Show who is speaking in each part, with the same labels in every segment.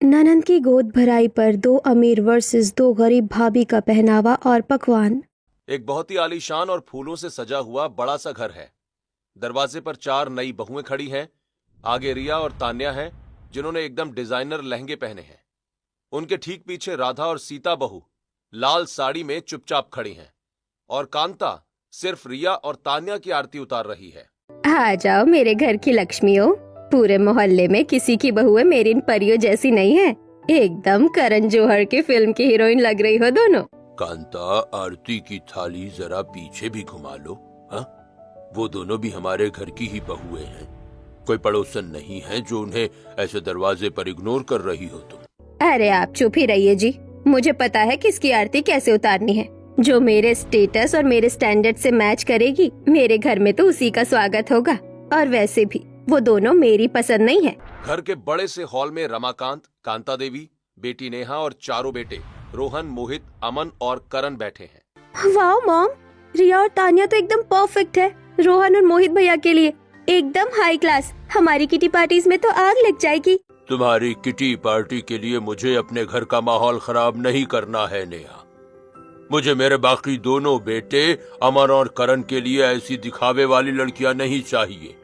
Speaker 1: ननंद की गोद भराई पर दो अमीर वर्सेस दो गरीब भाभी का पहनावा और पकवान।
Speaker 2: एक बहुत ही आलीशान और फूलों से सजा हुआ बड़ा सा घर है। दरवाजे पर 4 नई बहुएं खड़ी हैं। आगे रिया और तान्या हैं, जिन्होंने एकदम डिजाइनर लहंगे पहने हैं। उनके ठीक पीछे राधा और सीता बहू लाल साड़ी में चुपचाप खड़ी हैं। और कांता सिर्फ रिया और तान्या की आरती उतार रही है।
Speaker 1: आ जाओ मेरे घर की लक्ष्मियों। पूरे मोहल्ले में किसी की बहुएं मेरी इन परियों जैसी नहीं है। एकदम करण जौहर की फिल्म की हीरोइन लग रही हो दोनों।
Speaker 2: कांता, आरती की थाली जरा पीछे भी घुमा लो। हाँ, वो दोनों भी हमारे घर की ही बहुएं हैं। कोई पड़ोसन नहीं है जो उन्हें ऐसे दरवाजे पर इग्नोर कर रही हो तुम।
Speaker 1: अरे आप चुप ही रहिए जी। मुझे पता है किसकी आरती कैसे उतारनी है। जो मेरे स्टेटस और मेरे स्टैंडर्ड से मैच करेगी, मेरे घर में तो उसी का स्वागत होगा। और वैसे भी वो दोनों मेरी पसंद नहीं है।
Speaker 2: घर के बड़े से हॉल में रमाकांत, कांता देवी, बेटी नेहा और चारों बेटे रोहन, मोहित, अमन और करण बैठे हैं।
Speaker 1: वाह मॉम, रिया और तान्या तो एकदम परफेक्ट है। रोहन और मोहित भैया के लिए एकदम हाई क्लास। हमारी किटी पार्टीज में तो आग लग जाएगी।
Speaker 2: तुम्हारी किटी पार्टी के लिए मुझे अपने घर का माहौल खराब नहीं करना है नेहा। मुझे मेरे बाकी दोनों बेटे अमन और करण के लिए ऐसी दिखावे वाली लड़कियां नहीं चाहिए।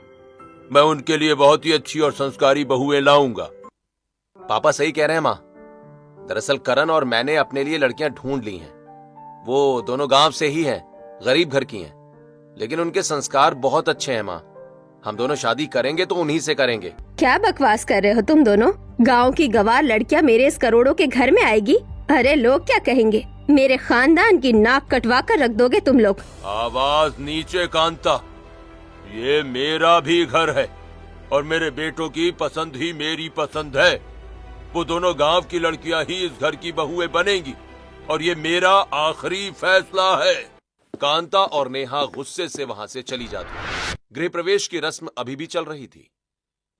Speaker 2: मैं उनके लिए बहुत ही अच्छी और संस्कारी बहुएं लाऊंगा। पापा सही कह रहे हैं माँ। दरअसल करण और मैंने अपने लिए लड़कियां ढूंढ ली हैं। वो दोनों गांव से ही हैं, गरीब घर की हैं, लेकिन उनके संस्कार बहुत अच्छे हैं माँ। हम दोनों शादी करेंगे तो उन्हीं से करेंगे।
Speaker 1: क्या बकवास कर रहे हो तुम दोनों? गांव की गवार लड़कियां मेरे इस करोड़ों के घर में आएगी? अरे लोग क्या कहेंगे? मेरे खानदान की नाक कटवा कर रख दोगे तुम लोग।
Speaker 2: आवाज नीचे कांता। ये मेरा भी घर है और मेरे बेटों की पसंद ही मेरी पसंद है। वो दोनों गांव की लड़कियां ही इस घर की बहुएं बनेंगी और ये मेरा आखिरी फैसला है। कांता और नेहा गुस्से से वहां से चली जाती। गृह प्रवेश की रस्म अभी भी चल रही थी।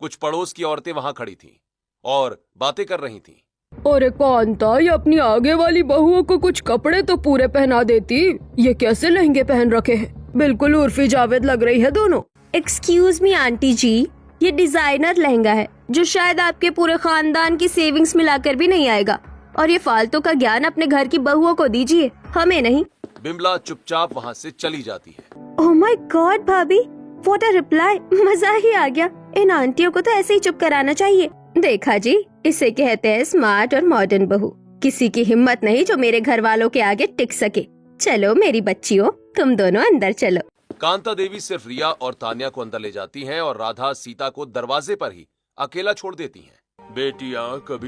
Speaker 2: कुछ पड़ोस की औरतें वहां खड़ी थीं और बातें कर रही थीं।
Speaker 3: अरे कांता, ये अपनी आगे वाली बहुओं को कुछ कपड़े तो पूरे पहना देती। ये कैसे लहंगे पहन रखे हैं? बिल्कुल उर्फी जावेद लग रही है दोनों।
Speaker 1: एक्सक्यूज मी आंटी जी, ये डिजाइनर लहंगा है जो शायद आपके पूरे खानदान की सेविंग्स मिलाकर भी नहीं आएगा। और ये फालतू का ज्ञान अपने घर की बहुओं को दीजिए, हमें नहीं।
Speaker 2: बिमला चुपचाप वहां से चली जाती है।
Speaker 1: ओह माय गॉड भाभी, व्हाट अ रिप्लाई। मजा ही आ गया। इन आंटियों को तो ऐसे ही चुप कराना चाहिए। देखा जी, इसे कहते हैं स्मार्ट और मॉडर्न बहू। किसी की हिम्मत नहीं जो मेरे घर वालों के आगे टिक सके। चलो मेरी बच्चियों, तुम दोनों अंदर चलो।
Speaker 2: कांता देवी सिर्फ रिया और तान्या को अंदर ले जाती हैं और राधा सीता को दरवाजे पर ही अकेला छोड़ देती हैं। बेटियां कभी